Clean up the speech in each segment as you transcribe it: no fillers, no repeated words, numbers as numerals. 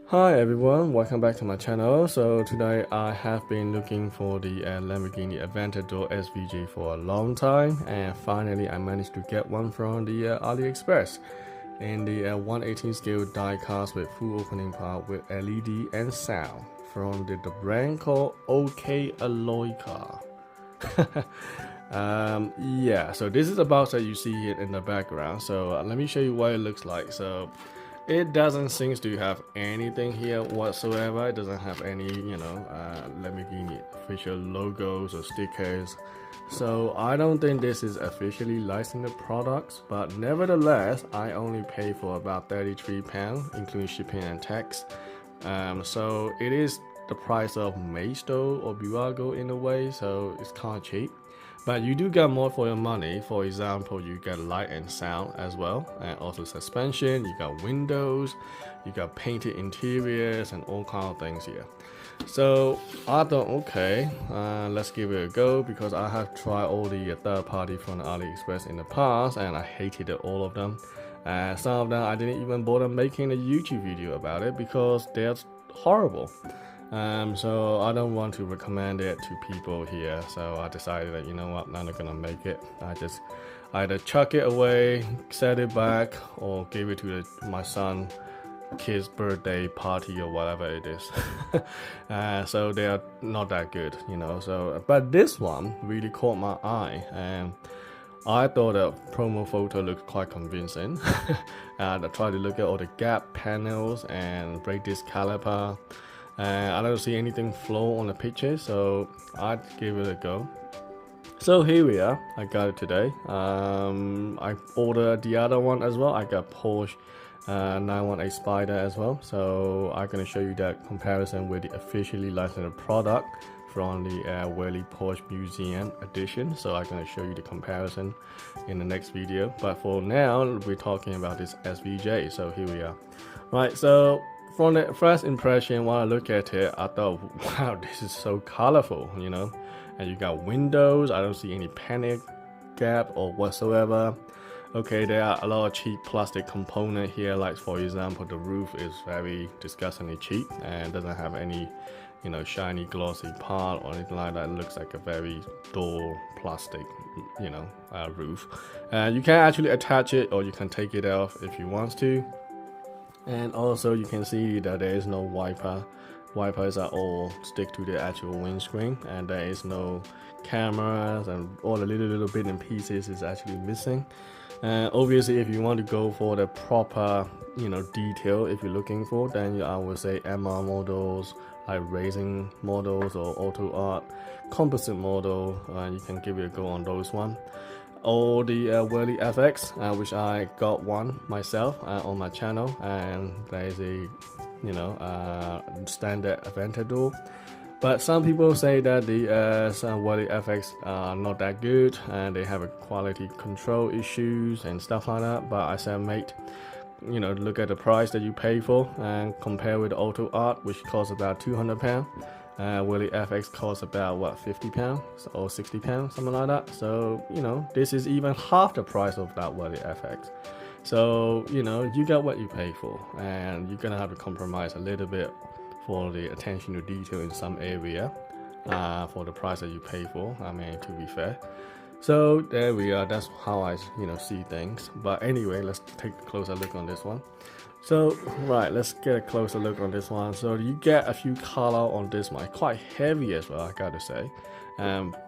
Hi everyone, welcome back to my channel. So today I have been looking for the Lamborghini Aventador SVJ for a long time, and finally I managed to get one from the AliExpress in the 1/18 scale diecast with full opening part with LED and sound from the brand called OK Alloy Car. Yeah, so this is the box that you see here in the background. So let me show you what it looks like. So it doesn't seem to have anything here whatsoever. It doesn't have any, Lamborghini official logos or stickers. So I don't think this is officially licensed products, but nevertheless, I only pay for about £33, including shipping and tax. So it is the price of Maisto or Bburago in a way, so it's kind of cheap. But you do get more for your money. For example, you get light and sound as well, and also suspension, you got windows, you got painted interiors and all kind of things here. So I thought, okay, let's give it a go, because I have tried all the third party from AliExpress in the past and I hated all of them. Some of them I didn't even bother making a YouTube video about it because they're horrible. So I don't want to recommend it to people here, so I decided that, you know what, I'm not gonna make it. I just either chuck it away, set it back, or give it to my son kid's birthday party or whatever it is. So they are not that good, you know. So but this one really caught my eye, and I thought the promo photo looked quite convincing. And I tried to look at all the gap panels and brake disc caliper. I don't see anything flow on the picture, so I'd give it a go. So here we are, I got it today. I ordered the other one as well. I got Porsche 918 Spider as well, so I'm going to show you that comparison with the officially licensed product from the Welly Porsche Museum edition. So I'm going to show you the comparison in the next video, but for now we're talking about this SVJ. So here we are. Right, so from the first impression, when I look at it, I thought, wow, this is so colorful, you know. And you got windows, I don't see any panic gap or whatsoever. Okay, there are a lot of cheap plastic component here, like for example, the roof is very disgustingly cheap and doesn't have any, you know, shiny glossy part or anything like that. It looks like a very dull plastic, you know, roof. And you can actually attach it, or you can take it off if you want to. And also you can see that there is no wiper. Wipers are all stick to the actual windscreen, and there is no cameras, and all the little bit and pieces is actually missing. Obviously, if you want to go for the proper, you know, detail, if you're looking for, then I would say MR models, like racing models or auto art composite model, you can give it a go on those one. Or the Welly FX, which I got one myself on my channel, and there is a, you know, standard Aventador. But some people say that the some Welly FX are not that good, and they have a quality control issues and stuff like that. But I said, mate, you know, look at the price that you pay for and compare with Auto Art, which costs about £200. Welly FX costs about what, £50 or £60, something like that. So, you know, this is even half the price of that Welly FX. So, you know, you got what you pay for, and you're gonna have to compromise a little bit for the attention to detail in some area for the price that you pay for. I mean, to be fair. So there we are. That's how I, you know, see things. But anyway, let's take a closer look on this one. So right, let's get a closer look on this one. So you get a few color on this one, quite heavy as well, I gotta say.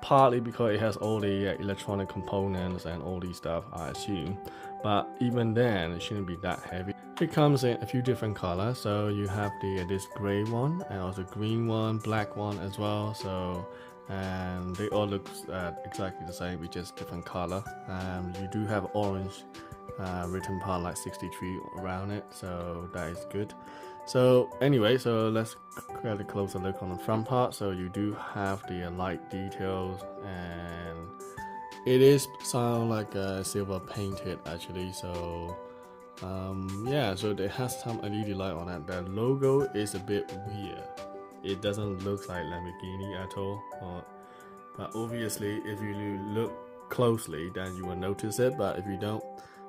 Partly because it has all the electronic components and all these stuff, I assume. But even then, it shouldn't be that heavy. It comes in a few different colors. So you have the this gray one, and also green one, black one as well. So and they all look exactly the same, with just different color. You do have orange written part like 63 around it, so that is good. So anyway, so let's get a closer look on the front part. So you do have the light details, and it is sound like silver painted actually. So yeah, so it has some LED light on it. The logo is a bit weird. It doesn't look like Lamborghini at all, but obviously if you look closely then you will notice it, but if you don't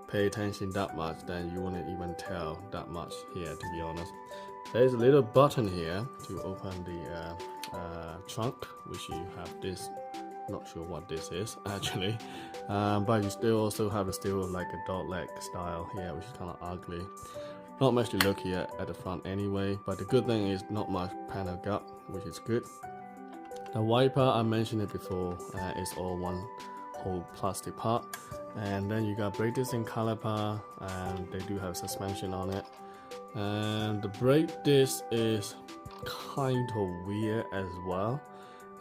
pay attention that much then you wouldn't even tell that much here, to be honest. there's a little button here to open the trunk, which you have this. Not sure what this is actually, but you still also have like a dog leg style here, which is kind of ugly. Not much to look here at the front anyway, but the good thing is not much panel gap, which is good. The wiper, I mentioned it before, is all one whole plastic part, and then you got brake disc and caliper, and they do have suspension on it. And the brake disc is kind of weird as well.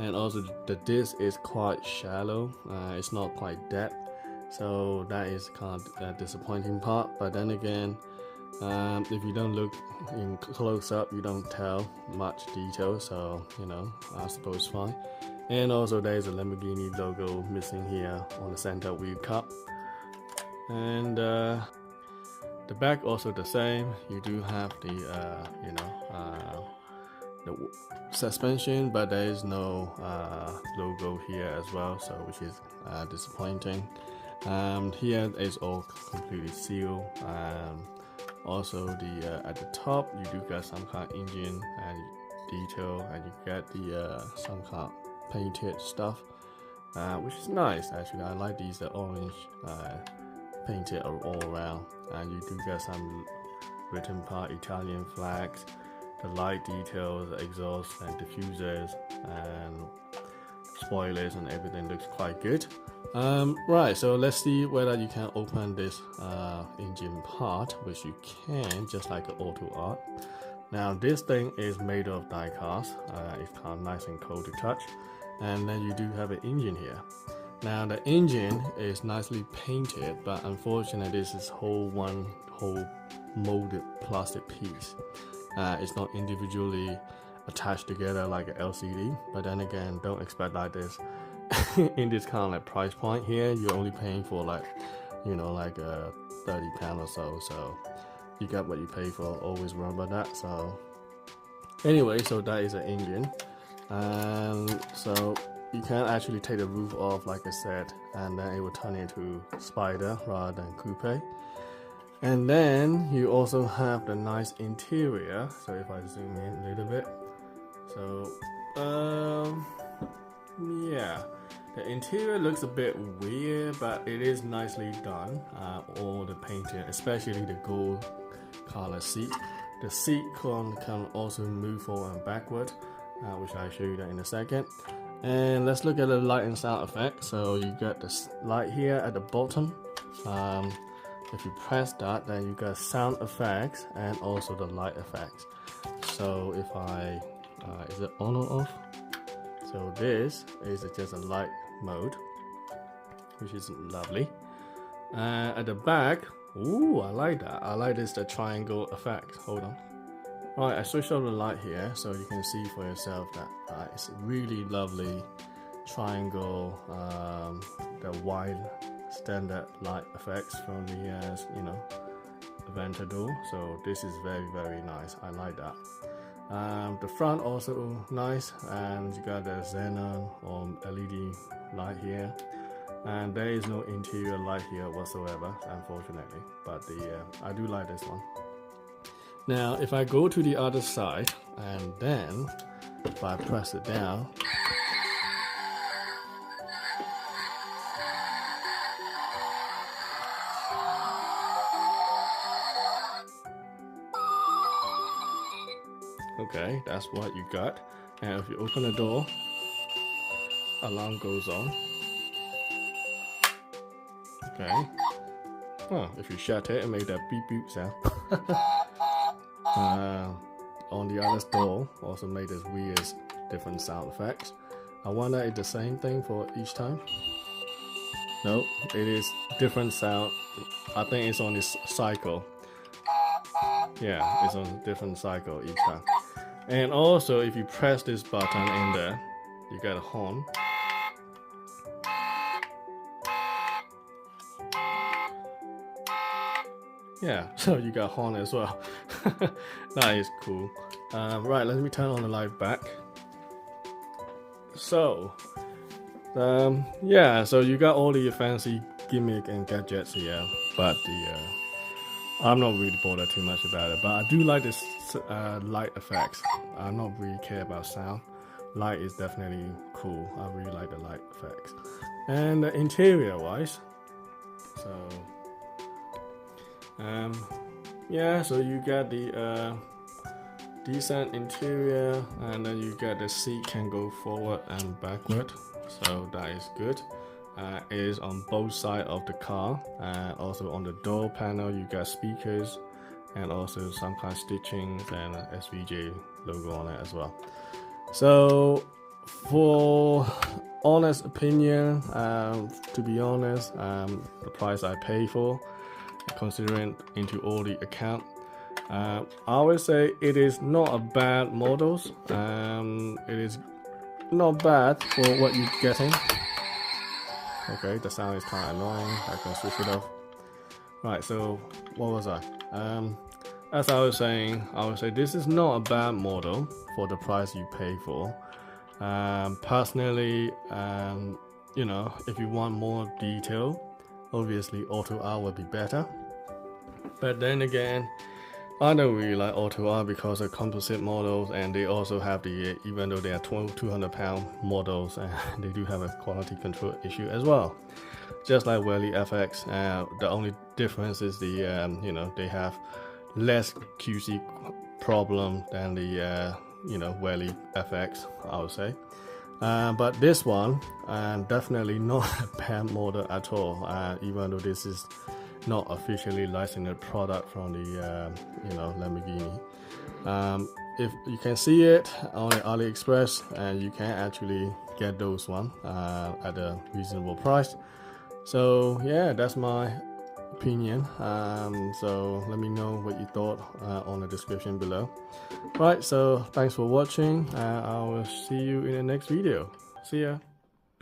And also the disc is quite shallow, it's not quite depth, so that is kind of a disappointing part. But then again, if you don't look in close up, you don't tell much detail, so you know, I suppose fine. And also there's a Lamborghini logo missing here on the center wheel cup. And the back also the same. You do have the the suspension, but there is no logo here as well, so which is disappointing. Here is all completely sealed. Also the at the top you do get some kind of engine and detail, and you get the some kind of painted stuff, which is nice actually. I like these orange painted all around, and you do get some written part, Italian flags, the light details, the exhaust and diffusers and spoilers, and everything looks quite good. Right, so let's see whether you can open this engine part, which you can, just like an auto art. Now this thing is made of die cast. It's kind of nice and cold to touch, and then you do have an engine here. Now the engine is nicely painted, but unfortunately this is one whole molded plastic piece. It's not individually attached together like an LCD, but then again, don't expect like this. In this kind of like price point here, you're only paying for like, you know, like £30 or so you get what you pay for. Always remember that. So anyway, so that is an engine, and so you can actually take the roof off like I said, and then it will turn into Spider rather than Coupe. And then you also have the nice interior. So if I zoom in a little bit, so yeah, the interior looks a bit weird, but it is nicely done. All the painting, especially the gold color seat. The seat can also move forward and backward, which I'll show you that in a second. And let's look at the light and sound effect. So you got this light here at the bottom. If you press that, then you got sound effects and also the light effects. So if I is it on or off? So this is just a light mode, which is lovely. At the back, ooh, I like that. I like this, the triangle effect. Hold on. Right, I switched on the light here, so you can see for yourself that it's really lovely triangle, the wide standard light effects from the you know, Aventador. So this is very nice. I like that. The front also nice, and you got the xenon or LED light here, and there is no interior light here whatsoever, unfortunately, but I do like this one. Now if I go to the other side, and then if I press it down, okay, that's what you got. And if you open the door, alarm goes on. Okay. Oh, if you shut it, it made that beep beep sound. On the other door, also made this weird different sound effects. I wonder if it's the same thing for each time. No, it is different sound. I think it's on this cycle. Yeah, it's on different cycle each time. And also, if you press this button in there, you get a horn. Yeah, so you got horn as well. That is cool. Right, let me turn on the light back. So, yeah, so you got all the fancy gimmick and gadgets here, but I'm not really bothered too much about it, but I do like this light effects. I'm not really care about sound. Light is definitely cool. I really like the light effects. And interior wise, so yeah, so you get the decent interior, and then you get the seat can go forward and backward, so that is good. It is on both sides of the car. Also on the door panel you got speakers and also some kind of stitching and SVJ logo on it as well. So for honest opinion, to be honest, the price I pay for, considering into all the account, I would say it is not a bad models. It is not bad for what you're getting. Okay, the sound is kind of annoying. I can switch it off. Right, so what was I? As I was saying, I would say this is not a bad model for the price you pay for. Personally, you know, if you want more detail, obviously Auto R would be better. But then again, I don't really like Auto R because of composite models, and they also have the, even though they are 200-pound models, they do have a quality control issue as well. Just like Welly FX, the only difference is the, you know, they have less QC problem than the, you know, Welly FX, I would say. But this one, definitely not a bad model at all, even though this is not officially licensed product from the you know, Lamborghini. If you can see it on AliExpress, and you can actually get those one at a reasonable price. So yeah, that's my opinion. So let me know what you thought on the description below. Right, so thanks for watching. I will see you in the next video. See ya.